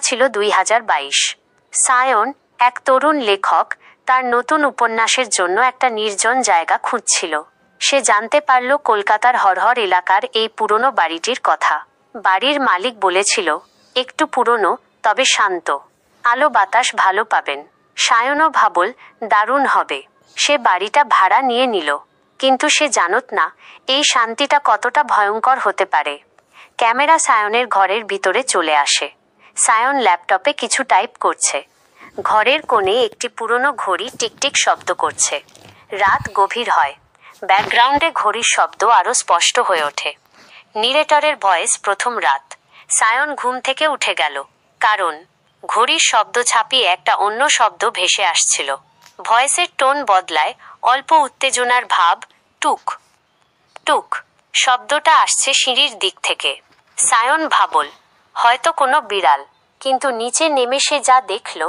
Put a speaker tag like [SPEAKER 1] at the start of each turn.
[SPEAKER 1] ছিল 2022। সায়ন, এক তরুণ লেখক, তার নতুন উপন্যাসের জন্য একটা নির্জন জায়গা খুঁজছিল। সে জানতে পারল কলকাতার হরহর এলাকার এই পুরনো বাড়িটির কথা। বাড়ির মালিক বলেছিল, একটু পুরনো, তবে শান্ত। আলো বাতাস ভালো পাবেন। সায়নও ভাবল, দারুণ হবে। সে বাড়িটা ভাড়া নিয়ে নিল। কিন্তু সে জানত না এই শান্তিটা কতটা ভয়ঙ্কর হতে পারে। ক্যামেরা সায়নের ঘরের ভিতরে চলে আসে। সায়ন ল্যাপটপে কিছু টাইপ করছে। ঘরের কোণে একটি পুরনো ঘড়ি টিকটিক শব্দ করছে। রাত গভীর হয়। ব্যাকগ্রাউন্ডে ঘড়ির শব্দ আরও স্পষ্ট হয়ে ওঠে। নিরেটরের ভয়েস, প্রথম রাত। সায়ন ঘুম থেকে উঠে গেল, কারণ ঘড়ির শব্দ ছাপিয়ে একটা অন্য শব্দ ভেসে আসছিল। ভয়েসের টোন বদলায়, অল্প উত্তেজনার ভাব। টুক টুক শব্দটা আসছে সিঁড়ির দিক থেকে। সায়ন ভাবল, হয়তো কোনো বিড়াল। কিন্তু নিচে নেমে সে যা দেখল